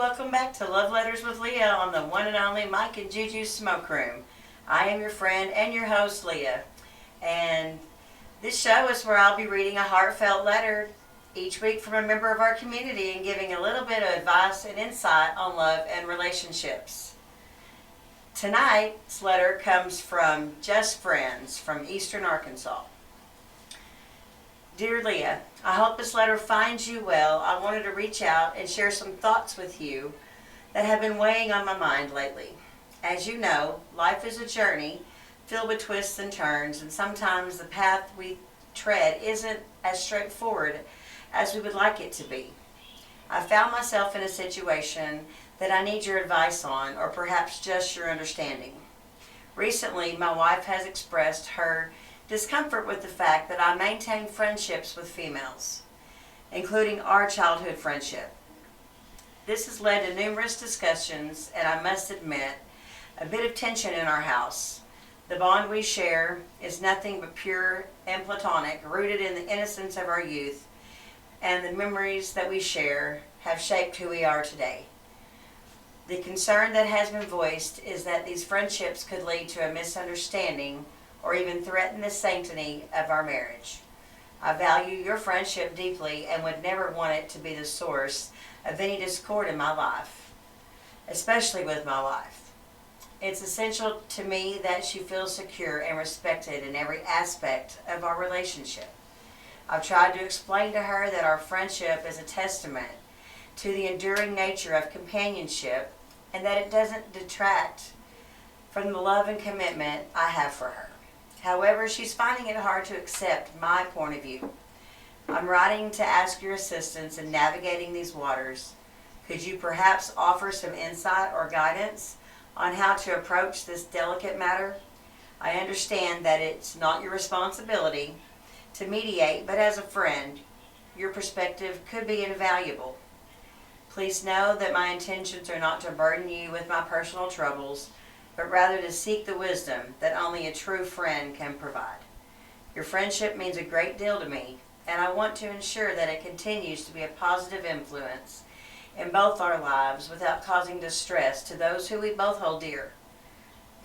welcome back to Love Letters with Leah on the one and only Mike and Juju Smoke Room. I am your friend and your host, Leah. And this show is where I'll be reading a heartfelt letter each week from a member of our community and giving a little bit of advice and insight on love and relationships. Tonight's letter comes from Just Friends from Eastern Arkansas. Dear Leah, I hope this letter finds you well. I wanted to reach out and share some thoughts with you that have been weighing on my mind lately. As you know, life is a journey filled with twists and turns, and sometimes the path we tread isn't as straightforward as we would like it to be. I found myself in a situation that I need your advice on, or perhaps just your understanding. Recently, my wife has expressed her discomfort with the fact that I maintain friendships with females, including our childhood friendship. This has led to numerous discussions, and I must admit, a bit of tension in our house. The bond we share is nothing but pure and platonic, rooted in the innocence of our youth, and the memories that we share have shaped who we are today. The concern that has been voiced is that these friendships could lead to a misunderstanding or even threaten the sanctity of our marriage. I value your friendship deeply and would never want it to be the source of any discord in my life, especially with my wife. It's essential to me that she feels secure and respected in every aspect of our relationship. I've tried to explain to her that our friendship is a testament to the enduring nature of companionship and that it doesn't detract from the love and commitment I have for her. However, she's finding it hard to accept my point of view. I'm writing to ask your assistance in navigating these waters. Could you perhaps offer some insight or guidance on how to approach this delicate matter? I understand that it's not your responsibility to mediate, but as a friend, your perspective could be invaluable. Please know that my intentions are not to burden you with my personal troubles, but rather to seek the wisdom that only a true friend can provide. Your friendship means a great deal to me, and I want to ensure that it continues to be a positive influence in both our lives without causing distress to those who we both hold dear.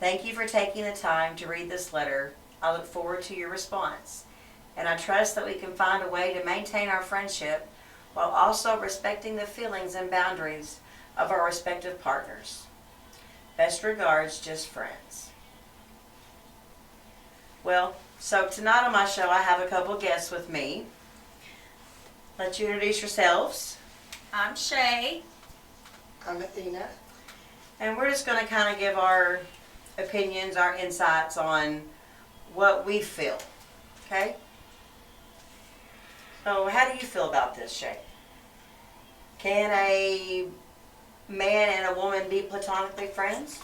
Thank you for taking the time to read this letter. I look forward to your response, and I trust that we can find a way to maintain our friendship while also respecting the feelings and boundaries of our respective partners. Best regards, Just Friends. Well, so tonight on my show I have a couple guests with me. Let you introduce yourselves. I'm Shay. I'm Athena. And we're just going to kind of give our opinions, our insights on what we feel. Okay? So how do you feel about this, Shay? Can a man and a woman be platonically friends?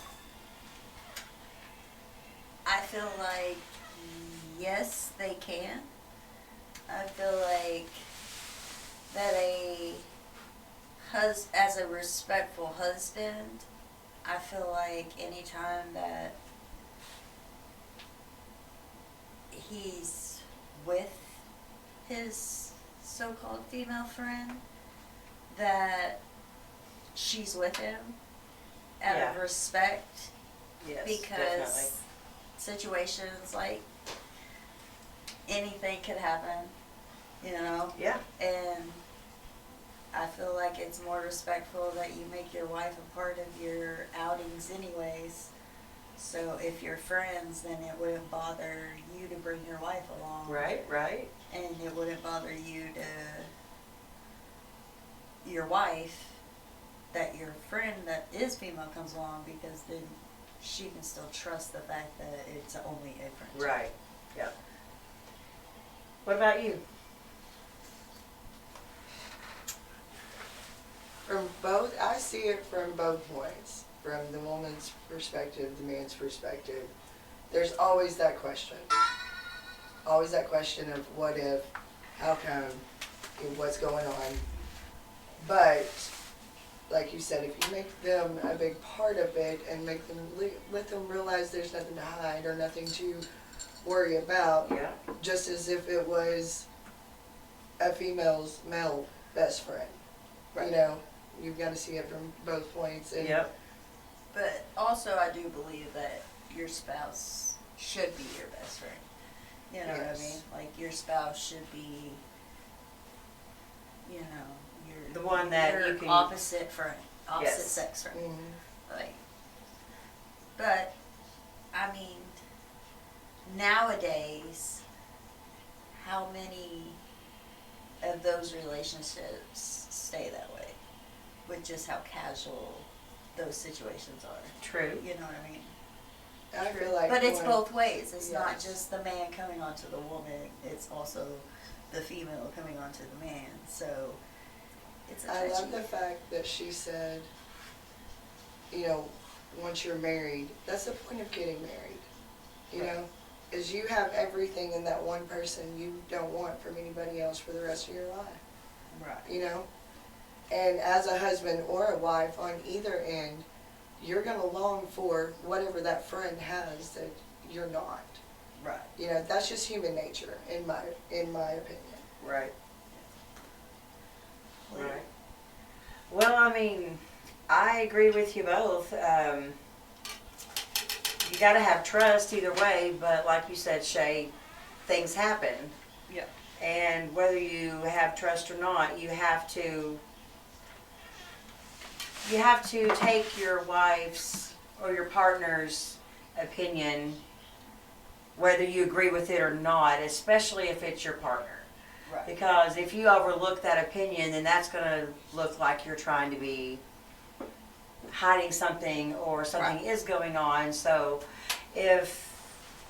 I feel like yes, they can. I feel like that as a respectful husband, I feel like anytime that he's with his so-called female friend, that she's with him out of respect, Yes, because definitely. situations like anything could happen, Yeah. and I feel like it's more respectful that you make your wife a part of your outings anyways. So if you're friends, then it wouldn't bother you to bring your wife along. Right. And it wouldn't bother your wife that your friend that is female comes along, because then she can still trust the fact that it's only a friendship. Right. Yep. What about you? From both, I see it from both points. From the woman's perspective, the man's perspective. There's always that question. Always that question of what if, how come, what's going on. But, like you said, if you make them a big part of it and make them let them realize there's nothing to hide or nothing to worry about, Yeah. just as if it was a female's male best friend. Right. You know, You've got to see it from both points. And Yep. But also, I do believe that your spouse should be your best friend. You know what I Yes. mean? Like, your spouse should be, you know, your The one that your you can- opposite friend, opposite Yes. sex friend. Mhm. Like, but I mean, nowadays, how many of those relationships stay that way? With just how casual those situations are. True. You know what I mean? I feel like. But it's when- both ways. It's not Yes. just the man coming onto the woman. It's also the female coming onto the man. So it's a I touchy. love the fact that she said, you know, once you're married, that's the point of getting married. You Right. know, is you have everything in that one person you don't want from anybody else for the rest of your life. Right. You know? And as a husband or a wife on either end, you're going to long for whatever that friend has that you're not. Right. You know, that's just human nature in my opinion. Right. Right. Well, I mean, I agree with you both. You got to have trust either way, but like you said, Shay, things happen. Yeah. And whether you have trust or not, you have to take your wife's or your partner's opinion, whether you agree with it or not, especially if it's your partner. Right. Because if you overlook that opinion, then that's going to look like you're trying to be hiding something or something Right. is going on. So if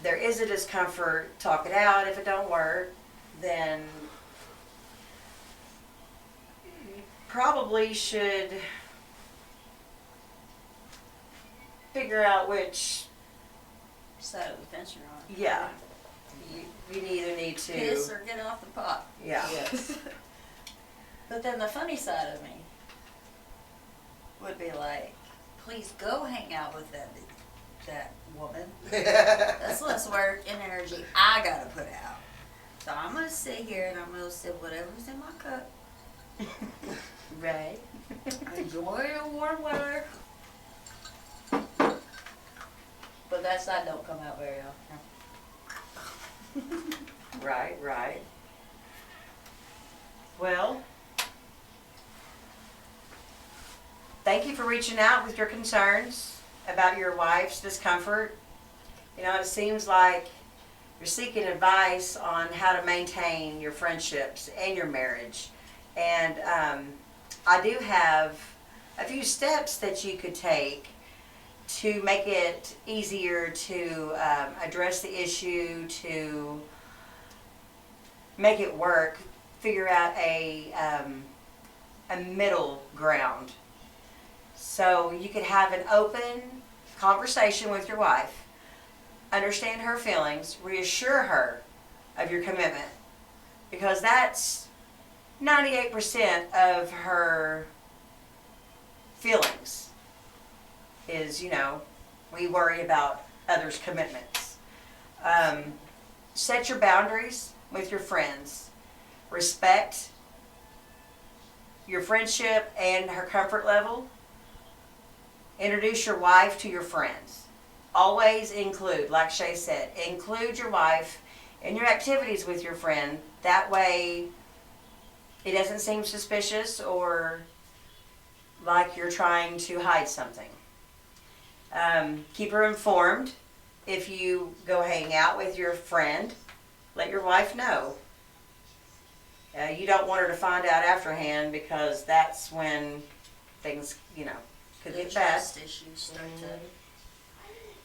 there is a discomfort, talk it out. If it don't work, then you probably should figure out which, Side of the fence you're on. yeah, you either need to, Piss or get off the pot. yeah. Yes. But then the funny side of me would be like, please go hang out with that woman. That's less work and energy I gotta put out. So I'm gonna sit here and I'm gonna sip whatever's in my cup. Right. Enjoy the warm weather. But that side don't come out very often. Right, right. Well, thank you for reaching out with your concerns about your wife's discomfort. You know, it seems like you're seeking advice on how to maintain your friendships and your marriage. And I do have a few steps that you could take to make it easier to address the issue, to make it work, figure out a middle ground. So you could have an open conversation with your wife, understand her feelings, reassure her of your commitment, because that's 98% of her feelings is, you know, we worry about others' commitments. Set your boundaries with your friends. Respect your friendship and her comfort level. Introduce your wife to your friends. Always include, like Shay said, include your wife in your activities with your friend. That way it doesn't seem suspicious or like you're trying to hide something. Keep her informed. If you go hang out with your friend, let your wife know. You don't want her to find out afterhand, because that's when things, you know, could The get bad. trust issues start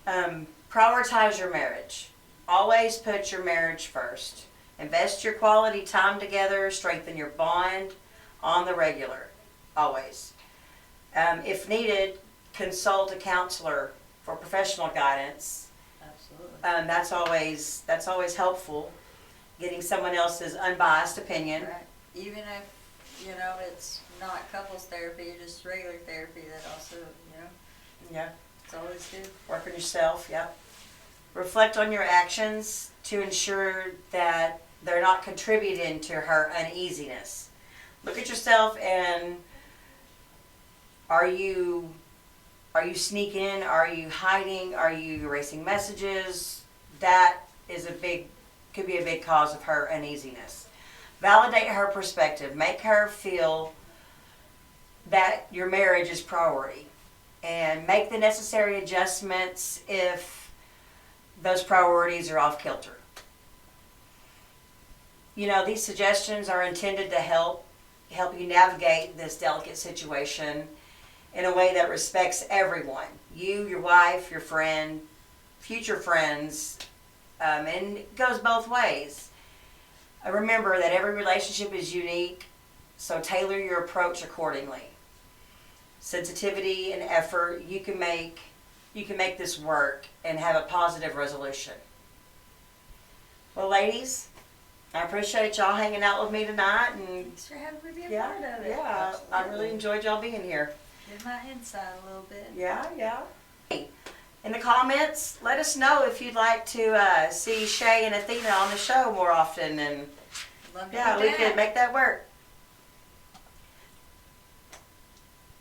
to. Prioritize your marriage. Always put your marriage first. Invest your quality time together. Strengthen your bond on the regular. Always. If needed, consult a counselor for professional guidance. Absolutely. That's always helpful. Getting someone else's unbiased opinion. Right. Even if, you know, it's not couples therapy, just regular therapy, that also, you know, Yeah. it's always good. Work on yourself. Yep. Reflect on your actions to ensure that they're not contributing to her uneasiness. Look at yourself and Are you sneaking? Are you hiding? Are you erasing messages? That is could be a big cause of her uneasiness. Validate her perspective. Make her feel that your marriage is priority. And make the necessary adjustments if those priorities are off kilter. You know, these suggestions are intended to help you navigate this delicate situation in a way that respects everyone. You, your wife, your friend, future friends, and it goes both ways. Remember that every relationship is unique, so tailor your approach accordingly. Sensitivity and effort, you can make this work and have a positive resolution. Well, ladies, I appreciate y'all hanging out with me tonight, and Thanks for having me be a yeah, part of it. yeah, I really enjoyed y'all being here. Get my inside a little bit. Yeah. In the comments, let us know if you'd like to see Shay and Athena on the show more often, and Love to yeah, be we back. could make that work.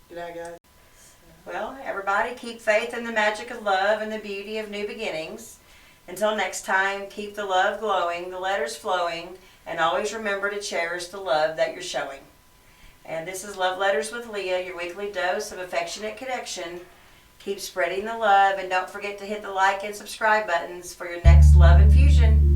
Good night, guys. Well, everybody, keep faith in the magic of love and the beauty of new beginnings. Until next time, keep the love glowing, the letters flowing, and always remember to cherish the love that you're showing. And this is Love Letters with Leah, your weekly dose of affectionate connection. Keep spreading the love, and don't forget to hit the like and subscribe buttons for your next love infusion.